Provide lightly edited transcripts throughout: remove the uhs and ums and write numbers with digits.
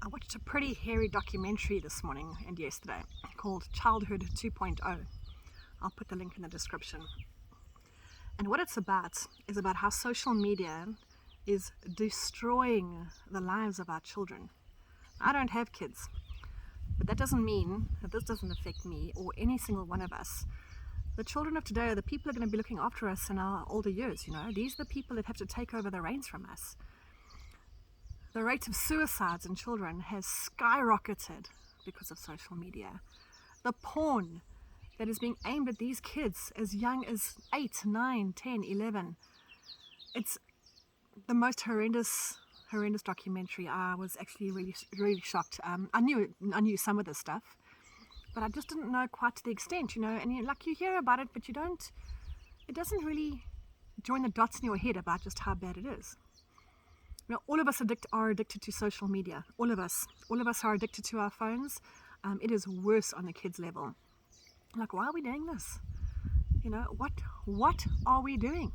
I watched a pretty hairy documentary this morning and yesterday called Childhood 2.0. I'll put the link in the description. And what it's about is about how social media is destroying the lives of our children. I don't have kids, but that doesn't mean that this doesn't affect me or any single one of us. The children of today are the people who are going to be looking after us in our older years, These are the people that have to take over the reins from us. The rate of suicides in children has skyrocketed because of social media. The porn that is being aimed at these kids as young as 8, 9, 10, 11. It's the most horrendous documentary. I was actually really shocked. I knew some of this stuff, but I just didn't know quite to the extent, and you hear about it, but it doesn't really join the dots in your head about just how bad it is. All of us are addicted to social media. All of us are addicted to our phones. It is worse on the kids' level. Why are we doing this? What are we doing?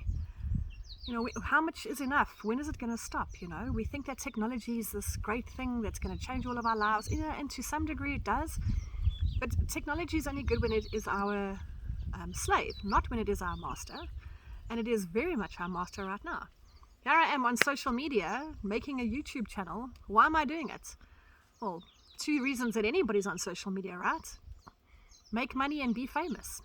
How much is enough? When is it going to stop? We think that technology is this great thing that's going to change all of our lives, and to some degree it does. But technology is only good when it is our slave, not when it is our master. And it is very much our master right now. Here I am on social media making a YouTube channel. Why am I doing it? Well, 2 reasons that anybody's on social media, right? Make money and be famous.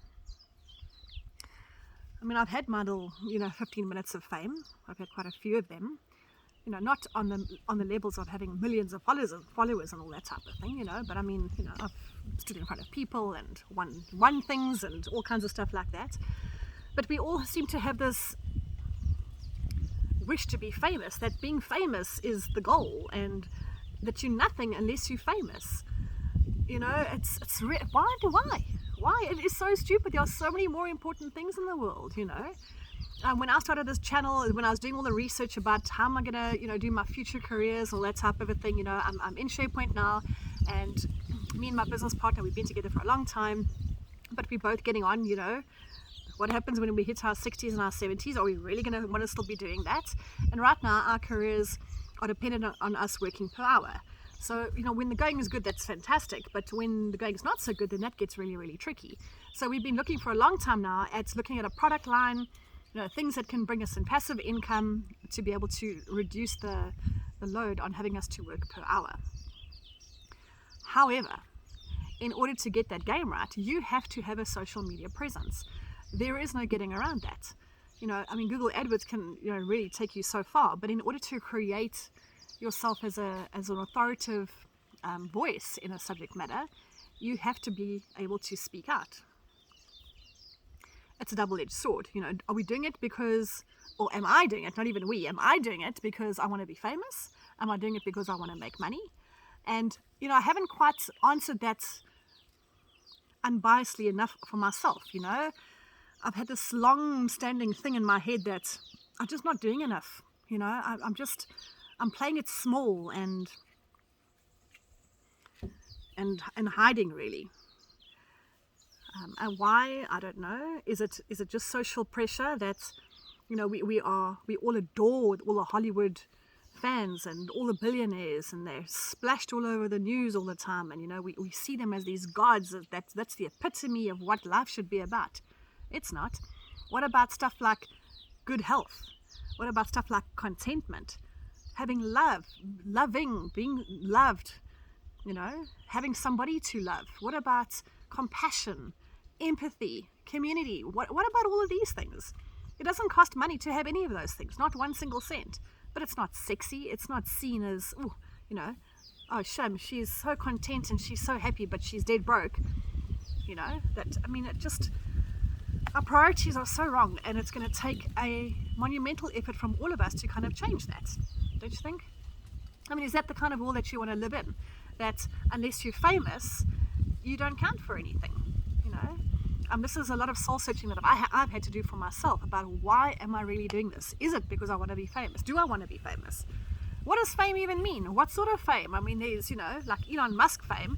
I've had my little, 15 minutes of fame. I've had quite a few of them. Not on the levels of having millions of followers and all that type of thing, but I've stood in front of people and won things and all kinds of stuff like that. But we all seem to have this wish to be famous, that being famous is the goal, and that you're nothing unless you're famous. Why? It is so stupid. There are so many more important things in the world, When I started this channel, when I was doing all the research about how am I gonna, do my future careers, all that type of a thing, I'm in SharePoint now, and me and my business partner, we've been together for a long time, but we're both getting on, What happens when we hit our 60s and our 70s? Are we really going to want to still be doing that? And right now, our careers are dependent on us working per hour. So, when the going is good, that's fantastic. But when the going is not so good, then that gets really, really tricky. So we've been looking for a long time now at looking at a product line, things that can bring us in passive income to be able to reduce the load on having us to work per hour. However, in order to get that game right, you have to have a social media presence. There is no getting around that. Google AdWords can really take you so far, but in order to create yourself as an authoritative voice in a subject matter, you have to be able to speak out. It's a double-edged sword. Are we doing it because, or am I doing it? Not even we. Am I doing it because I want to be famous? Am I doing it because I want to make money? And I haven't quite answered that unbiasedly enough for myself. I've had this long-standing thing in my head that I'm just not doing enough. I'm playing it small and hiding, really. And why? I don't know. Is it just social pressure that we all adore all the Hollywood fans and all the billionaires, and they're splashed all over the news all the time, and we see them as these gods. That's the epitome of what life should be about. It's not. What about stuff like good health? What about stuff like contentment? Having love, loving, being loved, having somebody to love. What about compassion, empathy, community? What about all of these things? It doesn't cost money to have any of those things, not 1 single cent. But it's not sexy. It's not seen as, oh, shame, she's so content and she's so happy, but she's dead broke. Our priorities are so wrong, and it's going to take a monumental effort from all of us to kind of change that. Don't you think? Is that the kind of world that you want to live in? That unless you're famous, you don't count for anything, This is a lot of soul searching that I've had to do for myself about why am I really doing this? Is it because I want to be famous? Do I want to be famous? What does fame even mean? What sort of fame? There's, like Elon Musk fame,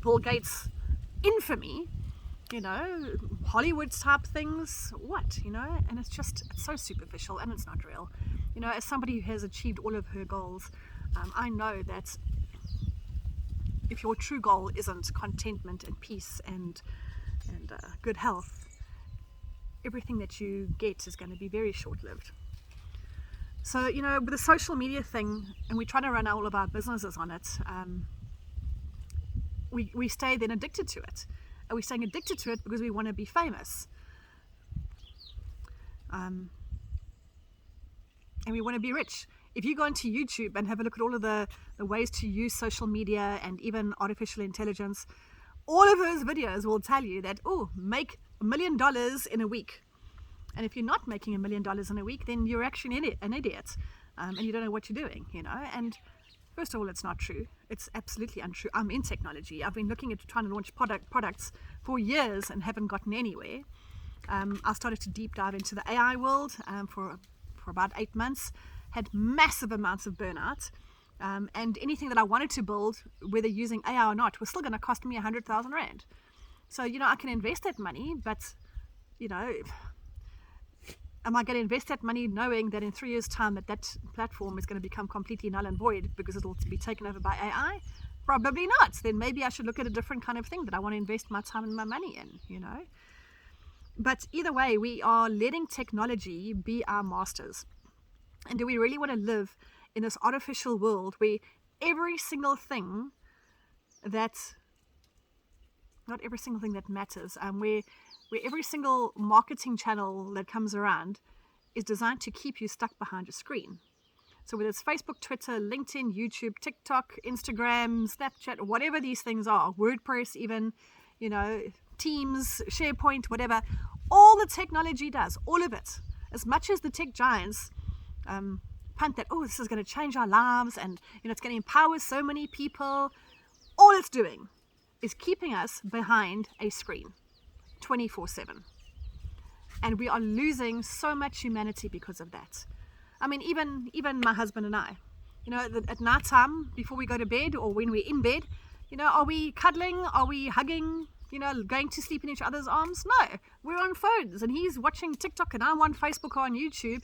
Bill Gates infamy, Hollywood type things, and it's so superficial and it's not real. As somebody who has achieved all of her goals, I know that if your true goal isn't contentment and peace and good health, everything that you get is going to be very short-lived. So, with the social media thing, and we try to run all of our businesses on it, we stay then addicted to it. And we're staying addicted to it because we want to be famous. And we want to be rich. If you go into YouTube and have a look at all of the ways to use social media and even artificial intelligence, all of those videos will tell you that, make $1 million in a week. And if you're not making $1 million in a week, then you're actually an idiot, and you don't know what you're doing, And first of all, it's not true. It's absolutely untrue. I'm in technology. I've been looking at trying to launch products for years and haven't gotten anywhere. I started to deep dive into the AI world for about 8 months, had massive amounts of burnout, and anything that I wanted to build, whether using AI or not, was still going to cost me 100,000 Rand. So, I can invest that money, but, am I going to invest that money knowing that in 3 years' time that platform is going to become completely null and void because it'll be taken over by AI? Probably not. Then maybe I should look at a different kind of thing that I want to invest my time and my money in, But either way, we are letting technology be our masters. And do we really want to live in this artificial world where every single thing that, not every single thing that matters, where every single marketing channel that comes around is designed to keep you stuck behind your screen? So whether it's Facebook, Twitter, LinkedIn, YouTube, TikTok, Instagram, Snapchat, whatever these things are, WordPress even, Teams, SharePoint, whatever, all the technology does, all of it, as much as the tech giants punt that, this is going to change our lives and, it's going to empower so many people, all it's doing is keeping us behind a screen 24/7. And we are losing so much humanity because of that. I mean, even my husband and I, at night time, before we go to bed or when we're in bed, are we cuddling? Are we hugging? Going to sleep in each other's arms? No, we're on phones and he's watching TikTok and I'm on Facebook or on YouTube.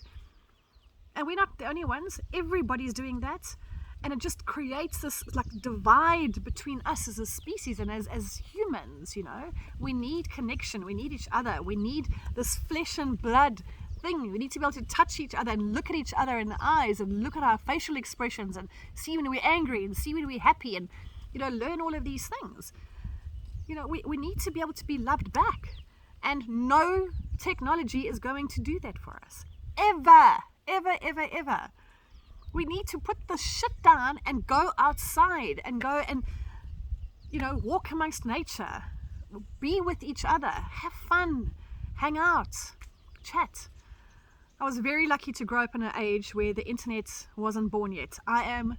And we're not the only ones. Everybody's doing that. And it just creates this divide between us as a species and as humans, We need connection. We need each other. We need this flesh and blood thing. We need to be able to touch each other and look at each other in the eyes and look at our facial expressions and see when we're angry and see when we're happy and, learn all of these things. We need to be able to be loved back. And no technology is going to do that for us. Ever. We need to put the shit down and go outside and go and, walk amongst nature, be with each other, have fun, hang out, chat. I was very lucky to grow up in an age where the internet wasn't born yet. I am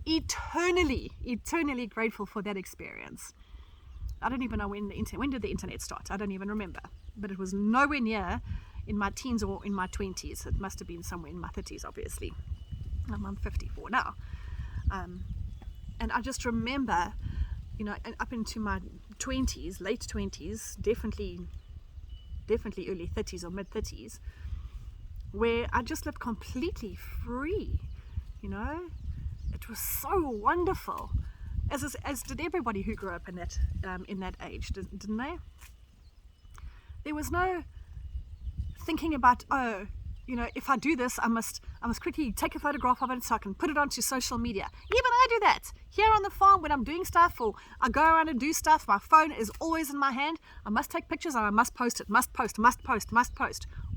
eternally grateful for that experience. I don't even know when did the internet start? I don't even remember. But it was nowhere near in my teens or in my 20s. It must have been somewhere in my 30s, obviously. I'm 54 now. And I just remember, up into my 20s, late 20s, definitely early 30s or mid 30s, where I just lived completely free. It was so wonderful, as did everybody who grew up in that age, didn't they? There was no thinking about, if I do this, I must quickly take a photograph of it so I can put it onto social media. Even I do that here on the farm when I'm doing stuff or I go around and do stuff. My phone is always in my hand. I must take pictures and I must post it. Must post.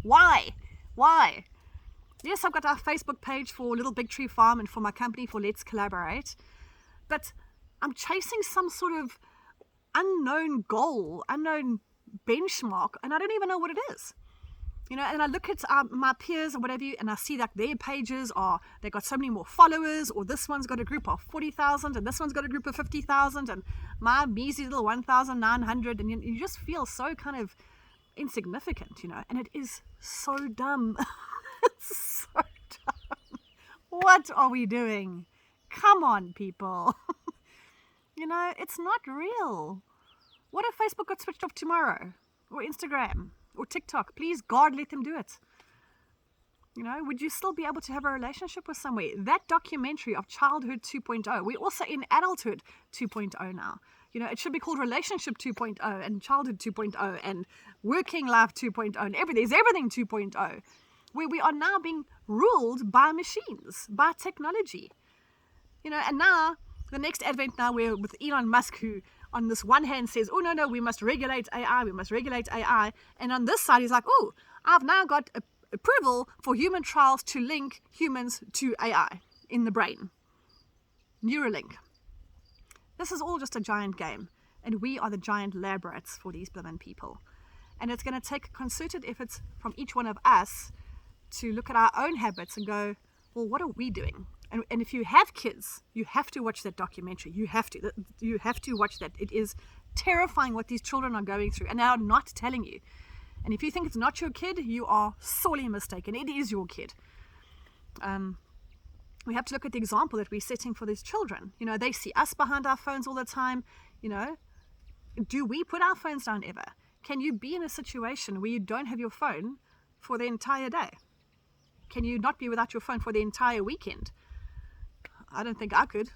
Why? Yes, I've got our Facebook page for Little Big Tree Farm and for my company for Let's Collaborate. But I'm chasing some sort of unknown goal, unknown benchmark, and I don't even know what it is. And I look at my peers or whatever, and I see that their pages they've got so many more followers, or this one's got a group of 40,000, and this one's got a group of 50,000, and my measly little 1,900, and you just feel so kind of insignificant, and it is so dumb. It's so dumb. What are we doing? Come on, people. It's not real. What if Facebook got switched off tomorrow? Or Instagram? Or TikTok? Please, God, let them do it. Would you still be able to have a relationship with somebody? That documentary of Childhood 2.0, we're also in Adulthood 2.0 now. It should be called Relationship 2.0 and Childhood 2.0 and Working Life 2.0 and everything 2.0, where we are now being ruled by machines, by technology. And now, the next advent now, we're with Elon Musk, who on this one hand says, oh, no, we must regulate AI. And on this side, he's like, oh, I've now got approval for human trials to link humans to AI in the brain. Neuralink. This is all just a giant game. And we are the giant lab rats for these blooming people. And it's going to take concerted efforts from each one of us to look at our own habits and go, well, what are we doing? And if you have kids, you have to watch that documentary. You have to watch that. It is terrifying what these children are going through, and they are not telling you. And if you think it's not your kid, you are sorely mistaken. It is your kid. We have to look at the example that we're setting for these children. They see us behind our phones all the time. Do we put our phones down ever? Can you be in a situation where you don't have your phone for the entire day? Can you not be without your phone for the entire weekend? I don't think I could.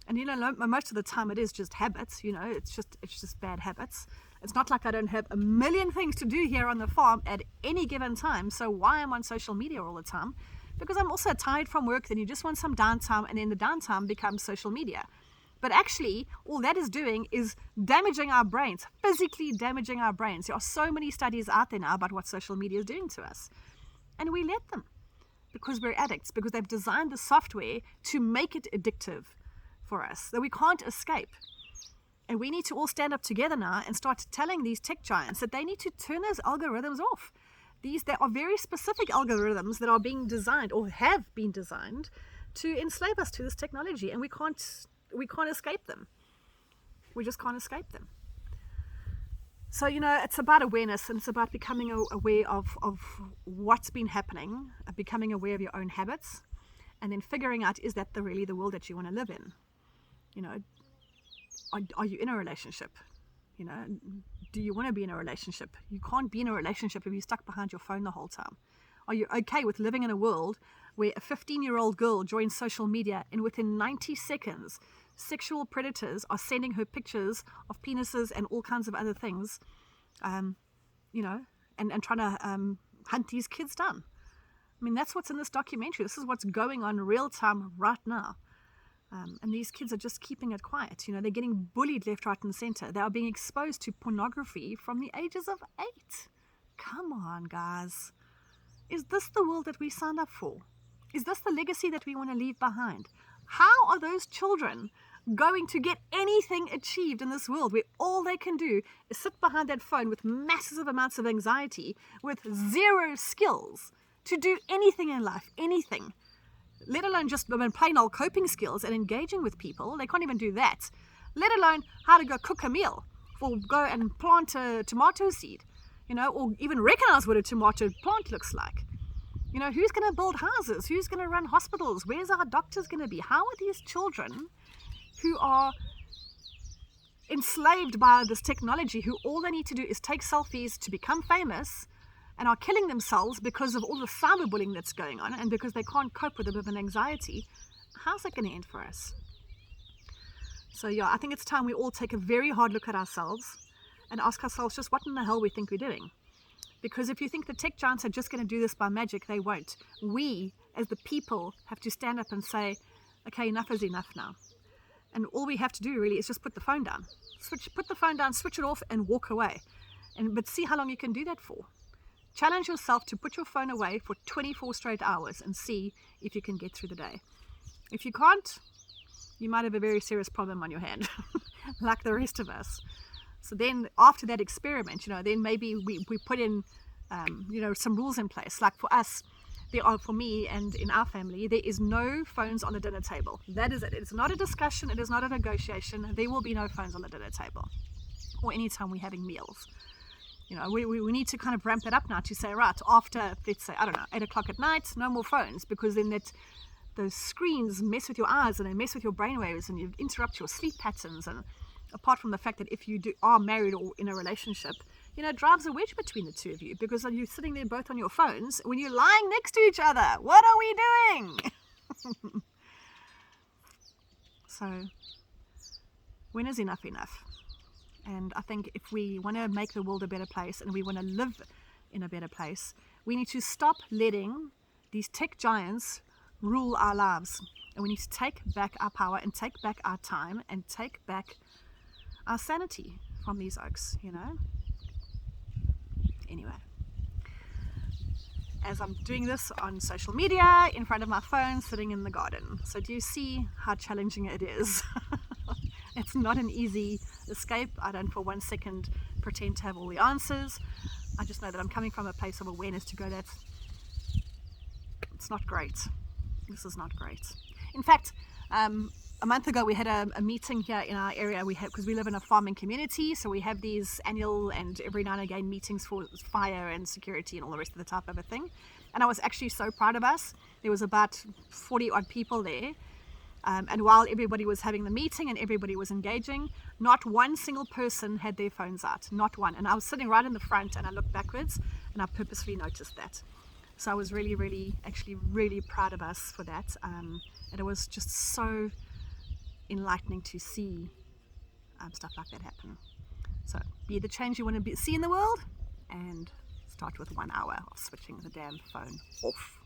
And most of the time it is just habits. It's just bad habits. It's not like I don't have a million things to do here on the farm at any given time. So why I'm on social media all the time? Because I'm also tired from work. Then you just want some downtime, and then the downtime becomes social media. But actually, all that is doing is damaging our brains, physically damaging our brains. There are so many studies out there now about what social media is doing to us. And we let them, because we're addicts, because they've designed the software to make it addictive for us, that we can't escape. And we need to all stand up together now and start telling these tech giants that they need to turn those algorithms off. There are very specific algorithms that are being designed or have been designed to enslave us to this technology, and we can't escape them. We just can't escape them. So, it's about awareness, and it's about becoming aware of what's been happening, becoming aware of your own habits, and then figuring out, is that really the world that you want to live in? Are you in a relationship? Do you want to be in a relationship? You can't be in a relationship if you're stuck behind your phone the whole time. Are you okay with living in a world where a 15-year-old girl joins social media and within 90 seconds, sexual predators are sending her pictures of penises and all kinds of other things, and trying to hunt these kids down? I mean, that's what's in this documentary. This is what's going on real time right now. And these kids are just keeping it quiet. They're getting bullied left, right, and center. They are being exposed to pornography from the ages of 8. Come on, guys. Is this the world that we signed up for? Is this the legacy that we want to leave behind? How are those children going to get anything achieved in this world where all they can do is sit behind that phone with massive amounts of anxiety, with zero skills to do anything in life, anything? Let alone just plain old coping skills and engaging with people. They can't even do that. Let alone how to go cook a meal or go and plant a tomato seed, or even recognize what a tomato plant looks like. Who's going to build houses? Who's going to run hospitals? Where's our doctors going to be? How are these children who are enslaved by this technology, who all they need to do is take selfies to become famous, and are killing themselves because of all the cyberbullying that's going on and because they can't cope with a bit of an anxiety? How's that going to end for us? So I think it's time we all take a very hard look at ourselves and ask ourselves just what in the hell we think we're doing. Because if you think the tech giants are just going to do this by magic, they won't. We, as the people, have to stand up and say, okay, enough is enough now. And all we have to do really is just put the phone down. Put the phone down, switch it off, and walk away. But see how long you can do that for. Challenge yourself to put your phone away for 24 straight hours and see if you can get through the day. If you can't, you might have a very serious problem on your hand, like the rest of us. So then after that experiment, then maybe we put in, some rules in place. Like for us, for me and in our family, there is no phones on the dinner table. That is it. It's not a discussion. It is not a negotiation. There will be no phones on the dinner table or anytime we're having meals. We need to kind of ramp it up now to say, right, after, let's say, 8 o'clock at night, no more phones, because then those screens mess with your eyes and they mess with your brainwaves and you interrupt your sleep patterns. And apart from the fact that if you are married or in a relationship, drives a wedge between the two of you, because you're sitting there both on your phones when you're lying next to each other. What are we doing? So when is enough enough? And I think if we want to make the world a better place and we want to live in a better place, we need to stop letting these tech giants rule our lives. And we need to take back our power and take back our time and take back our sanity from these oaks, Anyway, as I'm doing this on social media, in front of my phone, sitting in the garden. So do you see how challenging it is? It's not an easy escape. I don't for 1 second pretend to have all the answers. I just know that I'm coming from a place of awareness to go that it's not great. This is not great. In fact, a month ago we had a meeting here in our area. Because we live in a farming community, so we have these annual and every now and again meetings for fire and security and all the rest of the type of a thing. And I was actually so proud of us. There was about 40 odd people there. And while everybody was having the meeting and everybody was engaging, not one single person had their phones out, not one. And I was sitting right in the front and I looked backwards and I purposely noticed that. So I was actually really proud of us for that. And it was just so enlightening to see stuff like that happen. So be the change you want to see in the world, and start with 1 hour of switching the damn phone off.